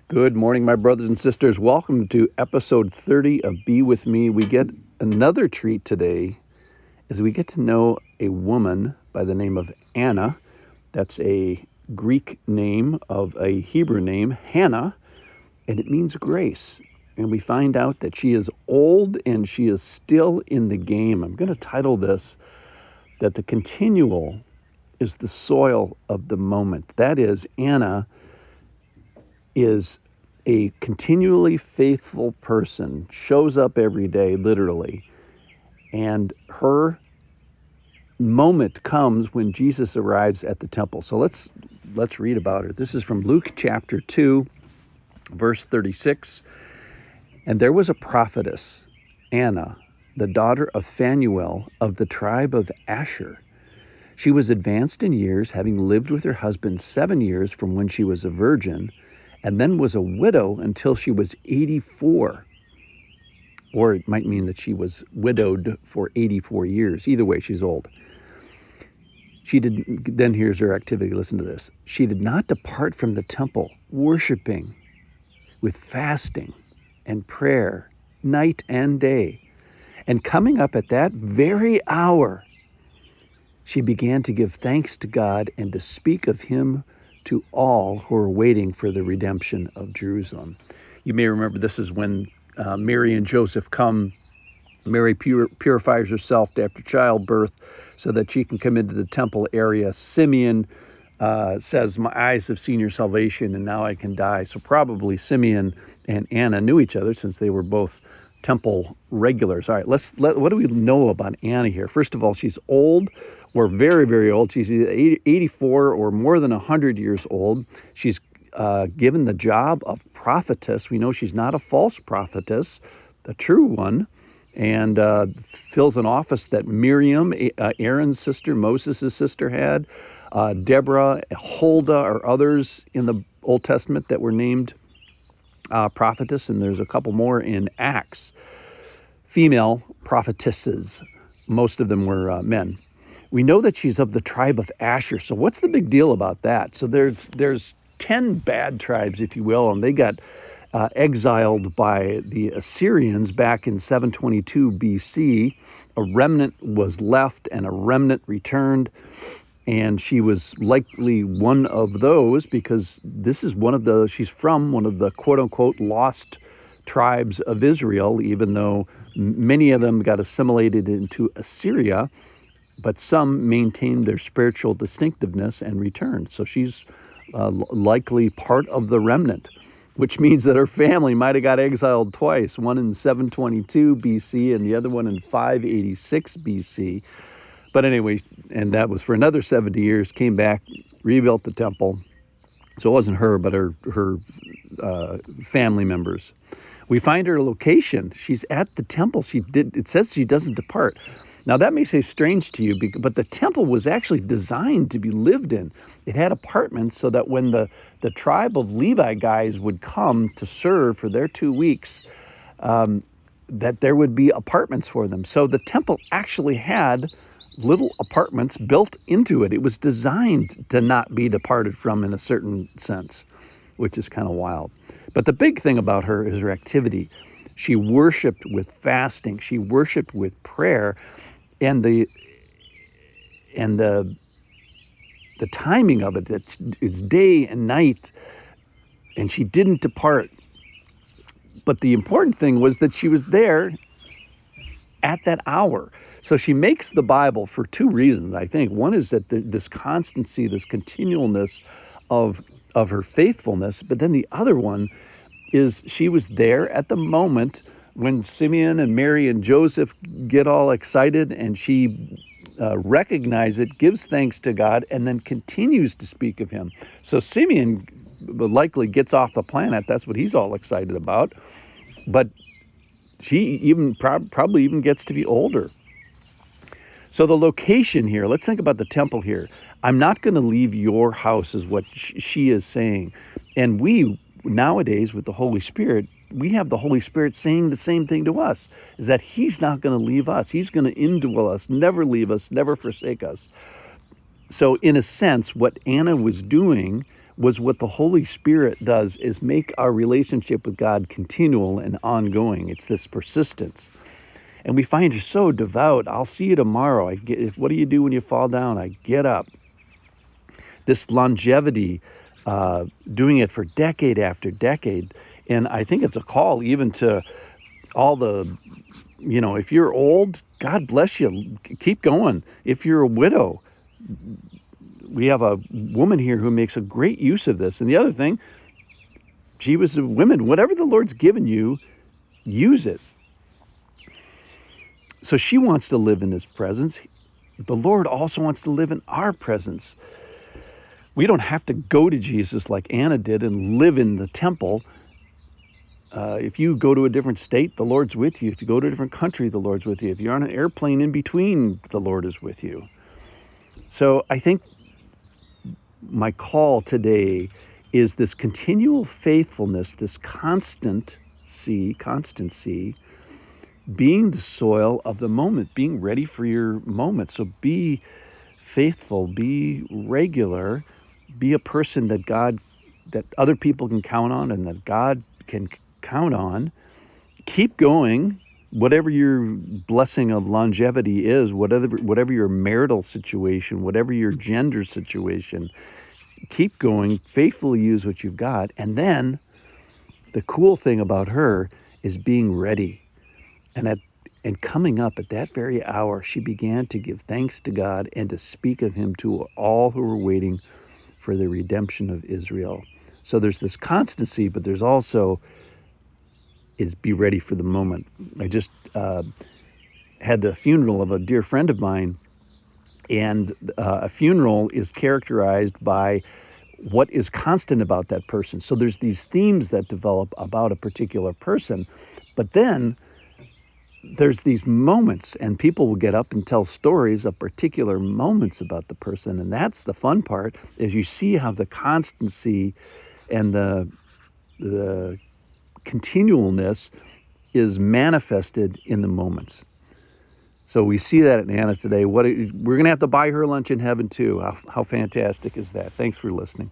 Good morning, my brothers and sisters. Welcome to episode 30 of Be With Me. We get another treat today as we get to know a woman by the name of Anna. That's a Greek name of a Hebrew name, Hannah, and it means grace. And we find out that she is old and she is still in the game. I'm going to title this that the continual is the soil of the moment. That is, Anna is a continually faithful person, shows up every day, literally. And her moment comes when Jesus arrives at the temple. So let's read about her. This is from Luke chapter 2, verse 36. And there was a prophetess, Anna, the daughter of Phanuel of the tribe of Asher. She was advanced in years, having lived with her husband 7 years from when she was a virgin, and then was a widow until she was 84. Or it might mean that she was widowed for 84 years. Either way, she's old. Then here's her activity. Listen to this. She did not depart from the temple, worshiping with fasting and prayer night and day. And coming up at that very hour, she began to give thanks to God and to speak of him to all who are waiting for the redemption of Jerusalem. You may remember this is when Mary and Joseph come. Mary purifies herself after childbirth so that she can come into the temple area. Simeon says, "My eyes have seen your salvation, and now I can die." So probably Simeon and Anna knew each other since they were both temple regulars. All right, what do we know about Anna here? First of all, she's old. Or very, very old. She's 84 or more than 100 years old. She's given the job of prophetess. We know she's not a false prophetess, a true one, and fills an office that Miriam, Aaron's sister, Moses' sister, had. Deborah, Huldah, or others in the Old Testament that were named prophetess, and there's a couple more in Acts. Female prophetesses. Most of them were men. We know that she's of the tribe of Asher. So what's the big deal about that? So there's 10 bad tribes, if you will, and they got exiled by the Assyrians back in 722 BC. A remnant was left and a remnant returned, and she was likely one of those because she's from one of the quote-unquote lost tribes of Israel, even though many of them got assimilated into Assyria. But some maintained their spiritual distinctiveness and returned. So she's likely part of the remnant, which means that her family might have got exiled twice, one in 722 BC and the other one in 586 BC. But anyway, and that was for another 70 years, came back, rebuilt the temple. So it wasn't her, but her family members. We find her location. She's at the temple. It says she doesn't depart. Now, that may say strange to you, but the temple was actually designed to be lived in. It had apartments so that when the tribe of Levi guys would come to serve for their 2 weeks, that there would be apartments for them. So the temple actually had little apartments built into it. It was designed to not be departed from in a certain sense, which is kind of wild. But the big thing about her is her activity. She worshiped with fasting. She worshiped with prayer. And the timing of it, it's day and night, and she didn't depart. But the important thing was that she was there at that hour. So she makes the Bible for two reasons, I think. One is that this constancy, this continualness of her faithfulness, but then the other one is she was there at the moment when Simeon and Mary and Joseph get all excited, and she recognizes it, gives thanks to God, and then continues to speak of him. So Simeon likely gets off the planet. That's what he's all excited about. But she even probably even gets to be older. So the location here, let's think about the temple here. I'm not going to leave your house is what she is saying. And we nowadays with the Holy Spirit, we have the Holy Spirit saying the same thing to us, is that he's not going to leave us. He's going to indwell us, never leave us, never forsake us. So in a sense, what Anna was doing was what the Holy Spirit does, is make our relationship with God continual and ongoing. It's this persistence. And we find her so devout. I'll see you tomorrow. What do you do when you fall down? I get up. This longevity, doing it for decade after decade. And I think it's a call even to all the, if you're old, God bless you. Keep going. If you're a widow, we have a woman here who makes a great use of this. And the other thing, she was a woman. Whatever the Lord's given you, use it. So she wants to live in his presence. The Lord also wants to live in our presence. We don't have to go to Jesus like Anna did and live in the temple. If you go to a different state, the Lord's with you. If you go to a different country, the Lord's with you. If you're on an airplane in between, the Lord is with you. So I think my call today is this continual faithfulness, this constancy, being the soil of the moment, being ready for your moment. So be faithful, be regular, be a person that other people can count on and that God can count on. Keep going, whatever your blessing of longevity is, whatever your marital situation, whatever your gender situation, keep going, faithfully use what you've got. And then the cool thing about her is being ready. And coming up at that very hour, she began to give thanks to God and to speak of him to all who were waiting for the redemption of Israel. So there's this constancy, but there's also is be ready for the moment. I just had the funeral of a dear friend of mine, and a funeral is characterized by what is constant about that person. So there's these themes that develop about a particular person, but then there's these moments, and people will get up and tell stories of particular moments about the person. And that's the fun part, is you see how the constancy and the continualness is manifested in the moments. So we see that at Anna today. We're going to have to buy her lunch in heaven too. How fantastic is that? Thanks for listening.